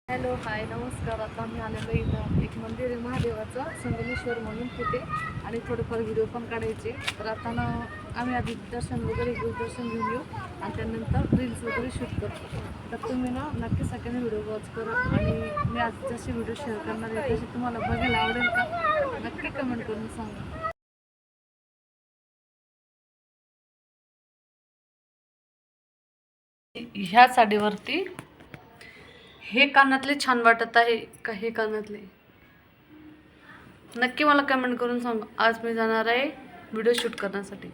Hello hi नमस्कार. आता आम्ही आलेलो इथं एक मंदिर आहे महादेवाचं संगमेश्वर म्हणून तिथे, आणि थोडेफार व्हिडिओ पण काढायचे. तर आता ना आम्ही आधी दर्शन वगैरे घेऊ, दर्शन घेऊन येऊ आणि त्यानंतर रील्स वगैरे शूट करतो. तर तुम्ही ना नक्की सगळ्यांनी व्हिडिओ वॉच करा. आणि मी आज जसे व्हिडिओ शेअर करणार आहे तसे तुम्हाला बघायला आवडेल का, नक्की कमेंट करून सांगा. ह्या साडीवरती हे कानातले छान वाटत आहे का, हे कानातले नक्की मला कमेंट करून सांगा. आज मी जाणार आहे व्हिडिओ शूट करण्यासाठी.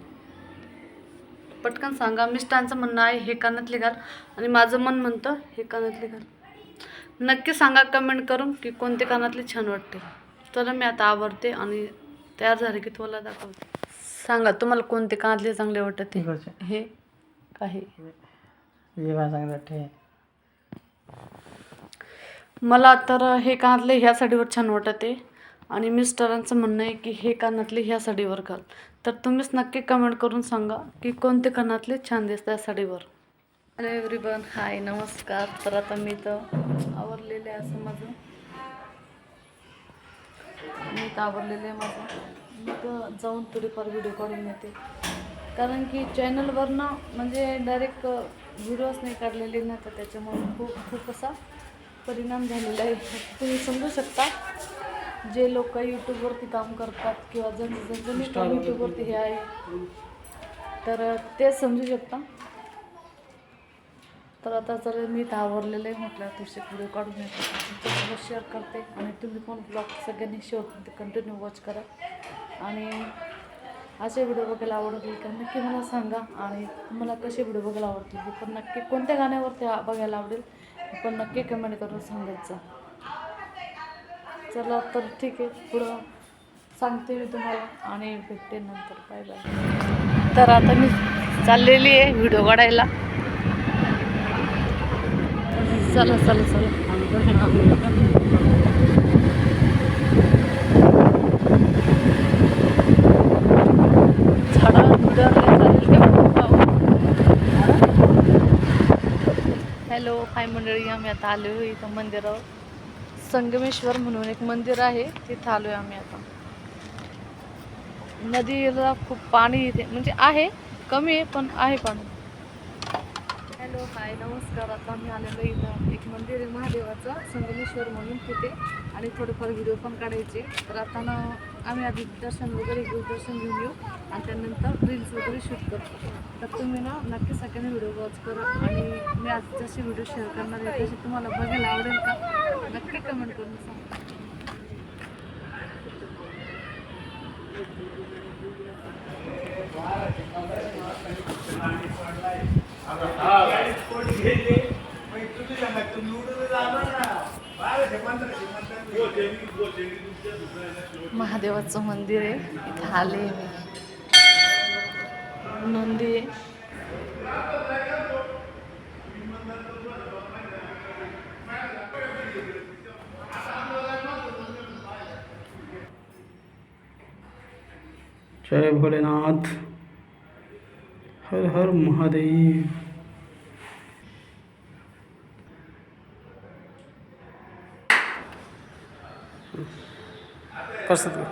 पटकन सांगा. मिस्टरांचं म्हणणं आहे हे कानातले घाल आणि माझं मन म्हणतं हे कानातले घाल. नक्की सांगा कमेंट करून की कोणते कानातले छान वाटते. चला मी आता आवरते आणि तयार झाले की तुम्हाला दाखवते. सांगा तुम्हाला कोणते कानातले चांगले वाटते, हे का हे? मला तर हे कानातले ह्या साडीवर छान वाटते आणि मिस्टरांचं म्हणणं आहे की हे कानातले ह्या साडीवर घाल. तर तुम्हीच नक्की कमेंट करून सांगा की कोणते कानातले छान दिसतात साडीवर. हॅलो एव्हरीवन, हाय नमस्कार. तर आता मी तर आवरलेले आहे असं माझं, मी तर आवरलेलं आहे माझं. मी तर जाऊन थोडीफार व्हिडिओ काढून येते, कारण की चॅनलवर ना म्हणजे डायरेक्ट व्हिडिओज नाही काढलेले ना, तर त्याच्यामुळे खूप असा परिणाम झालेला आहे. तुम्ही समजू शकता. जे लोक यूट्यूबवरती काम करतात किंवा ज्यांचं मी काम यूट्यूबवरती हे आहे, तर ते समजू शकता. तर आता जर मी तर आवरलेलं आहे म्हटलं तुझे व्हिडिओ काढून येते, तुमच्यासोबत शेअर करते. आणि तुम्ही पण ब्लॉग सगळ्यांनी शेअर कंटिन्यू वॉच करा. आणि असे व्हिडिओ बघायला आवडतील का नक्की मला सांगा. आणि तुम्हाला कसे व्हिडिओ बघायला आवडतील हे पण नक्की, कोणत्या गाण्यावरती बघायला आवडेल हे पण नक्की कमेंट करून सांगायचं. चला तर ठीक आहे, पुढं सांगते मी तुम्हाला आणि भेटते नंतर. Bye bye. तर आता मी चाललेली आहे व्हिडिओ काढायला. चला चला चला. हॅलो हाय मंडळी, आम्ही आता आलो आहे इथं मंदिरावर. संगमेश्वर म्हणून एक मंदिर आहे, तिथं आलो आहे आम्ही आता. नदीला खूप पाणी इथे म्हणजे आहे, कमी आहे पण आहे पाणी. हॅलो हाय नमस्कार. आता आम्ही आलेलो इथं एक मंदिर आहे महादेवाचं संगमेश्वर म्हणून तिथे, आणि थोडेफार व्हिडिओ पण काढायचे. तर आता ना आम्ही आधी दर्शन वगैरे घेऊ, दर्शन घेऊन येऊ आणि त्यानंतर रील्स वगैरे शूट करतो. तर तुम्ही ना नक्की सगळ्यांनी व्हिडिओ वॉच करा. आणि मी आज जसे व्हिडिओ शेअर करणार आहे तसे तुम्हाला बघायला आवडेल का, नक्की कमेंट करून सांगा. महादेवाचं मंदिर आहे, इथं आले मी. नंदी आहे. जय भोलेनाथ, हर हर महादेव. कसं ते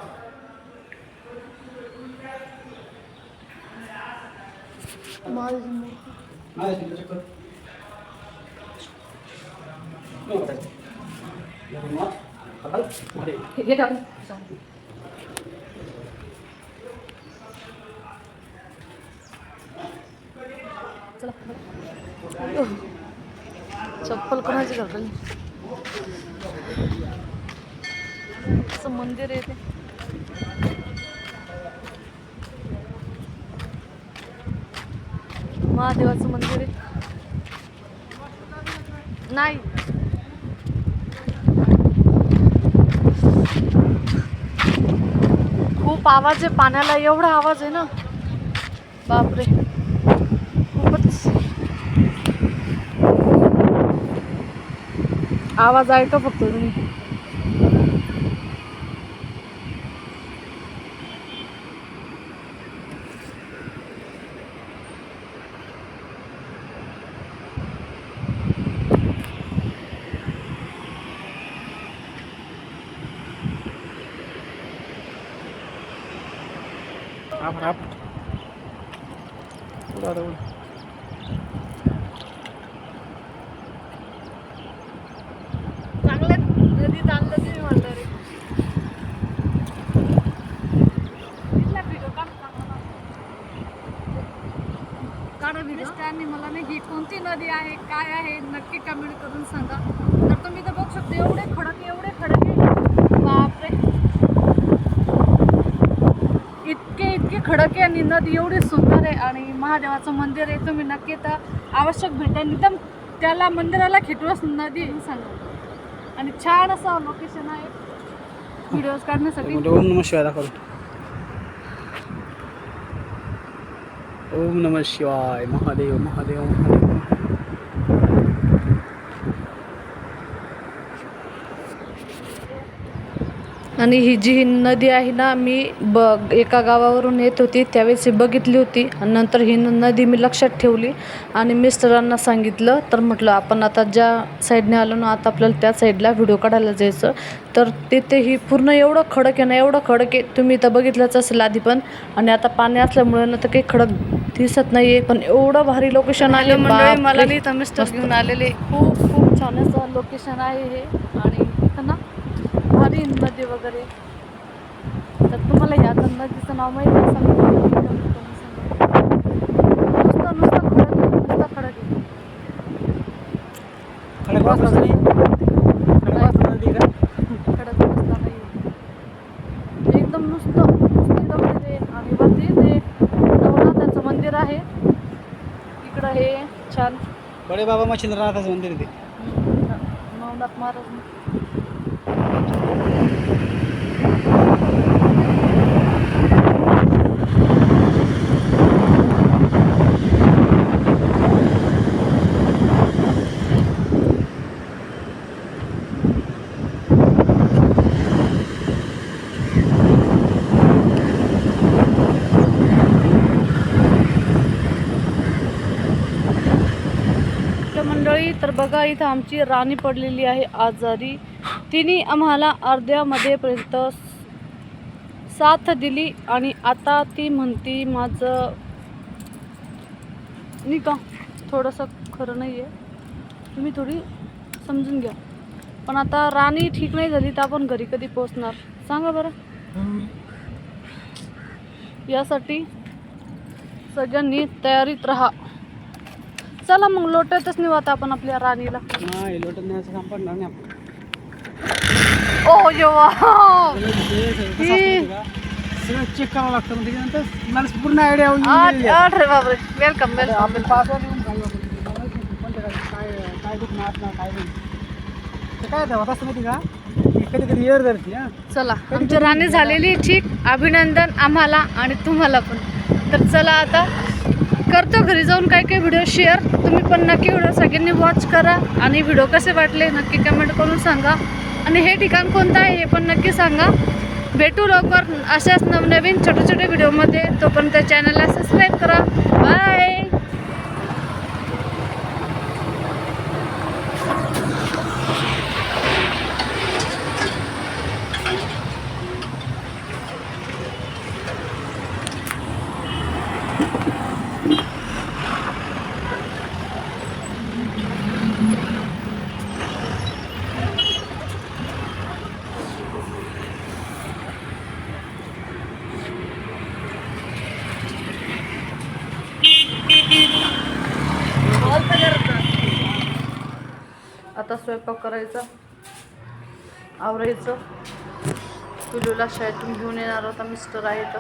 चप्पल कोणाची घालली? असं मंदिर आहे ते. महादेवाचं मंदिर आहे. नाही खूप आवाज आहे पाण्याला, एवढा आवाज आहे ना, बापरे खूपच आवाज ऐका फक्त तुम्ही. आप उडा उडा. चांगल्या नदीत आणलं तुम्ही म्हणलं रे. इथला व्हिडिओ काढा व्हिडिओ. त्यांनी मला नाही ही कोणती नदी आहे काय आहे नक्की कमेंट करून सांगा. तर तुम्ही तर बघू शकता एवढे खडक आहे बापरे. इतके खडक आहे आणि नदी एवढी सुंदर आहे आणि महादेवाचं मंदिर आहे. तुम्ही नक्की तर आवश्यक भेटा. एकदम त्याला मंदिराला खिटवस नदी सांगा. आणि छान असं लोकेशन आहे व्हिडिओज काढण्यासाठी. ओम नमः शिवाय दाखव. ओम नमः शिवाय. महादेव महादेव महादेव. आणि ही जी नदी आहे ना मी एका गावावरून येत होती त्यावेळेस ही बघितली होती आणि नंतर ही नदी मी लक्षात ठेवली आणि मिस्टरांना सांगितलं. तर म्हटलं आपण आता ज्या साईडने आलो ना आता आपल्याला त्या साईडला व्हिडिओ काढायला जायचं. तर तिथे ही पूर्ण एवढं खडक आहे ना एवढं खडक आहे. तुम्ही तर बघितलंच असेल आधी पण. आणि आता पाणी असल्यामुळे ना तर काही खडक दिसत नाही आहे पण एवढं भारी लोकेशन आले मंडळी. मला नाही तर मिस्टर घेऊन आलेले. खूप छान असं लोकेशन आहे हे. आणि इथं ना भारी नदी वगैरे. तर तुम्हाला ह्या तर नदीचं नाव माहिती असेल. नुसतं खडक आहे. खडक वाजता नाही. खडक वाजता नदी का? खडक रस्ता नाही. एकदम नुसतं दगड आहे. आणि वरती ते नवनाथाचं मंदिर आहे. इकडं हे छान बडे बाबा मच्छिंद्रनाथाचं मंदिर ते. नवनाथ महाराज. मंडळी तर बघा इथं आमची राणी पडलेली आहे आजारी. तिने आम्हाला अर्ध्यामध्ये पर्यंत साथ दिली आणि आता ती म्हणती माझं नाही का थोडंसं खरं नाही आहे. तुम्ही थोडी समजून घ्या. पण आता राणी ठीक नाही झाली तर आपण घरी कधी पोचणार सांगा बरं. यासाठी सगळ्यांनी तयारीत राहा. चला मग लोटतच नाही आता आपण आपल्या राणीला. नाही लोटत न्यायचं काम पडणार नाही आपण. ओ जेव्हा सगळं चेक करावं लागतं मग त्याच्यानंतर मला पूर्ण आयडिया अरे बापरे. Welcome welcome. आपण पासवर्ड देऊन काय काय दुखणं असणार काय नाही ते काय होत असतं माहिती का कधी कधी एअर धरते. हां चला आमची राणी झालेली ठीक. अभिनंदन आम्हाला आणि तुम्हाला पण. तर चला आता करतो घरी जाऊन काय काय व्हिडिओ शेअर. तुम्ही पण नक्की व्हिडिओ सगळ्यांनी वॉच करा आणि व्हिडिओ कसे वाटले नक्की कमेंट करून सांगा. आणि हे ठिकाण कोणतं आहे हे पण नक्की सांगा. भेटू लवकर अशाच नवनवीन छोटे छोटे व्हिडिओमध्ये. तोपर्यंत चॅनलला सबस्क्राईब करा. बाय. आता स्वयंपाक करायचा आवरायचं. पिलूला शाळेतून घेऊन येणार होता मिस्टर आहे तर.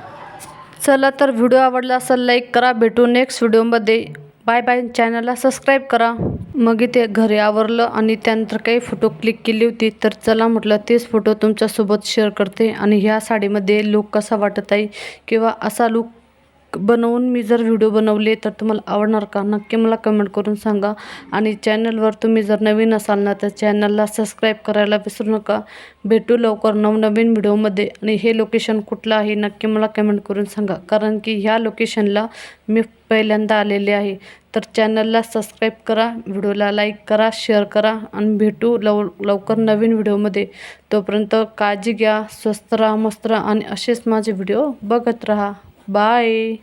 चला तर व्हिडिओ आवडला असेल लाईक करा. भेटू नेक्स्ट व्हिडिओमध्ये. Bye bye. चॅनलला सबस्क्राईब करा. मग इथे घरी आवरलं आणि त्यानंतर काही फोटो क्लिक केली होती तर चला म्हटलं तेच फोटो तुमच्यासोबत शेअर करते. आणि ह्या साडीमध्ये लुक कसा वाटत आहे किंवा असा लुक बनवून मी जर व्हिडिओ बनवले तर तुम्हाला आवडणार का नक्की मला कमेंट करून सांगा. आणि चॅनलवर तुम्ही जर नवीन असाल ना तर चॅनलला सबस्क्राईब करायला विसरू नका. भेटू लवकर नवनवीन व्हिडिओमध्ये. आणि हे लोकेशन कुठलं आहे नक्की मला कमेंट करून सांगा कारण की ह्या लोकेशनला मी पहिल्यांदा आलेले आहे. तर चॅनलला सबस्क्राईब करा. व्हिडिओला लाईक करा शेअर करा. आणि भेटू लवकर नवीन व्हिडिओमध्ये. तोपर्यंत काळजी घ्या. स्वस्त राहा मस्त राहा आणि असेच माझे व्हिडिओ बघत राहा. बाय.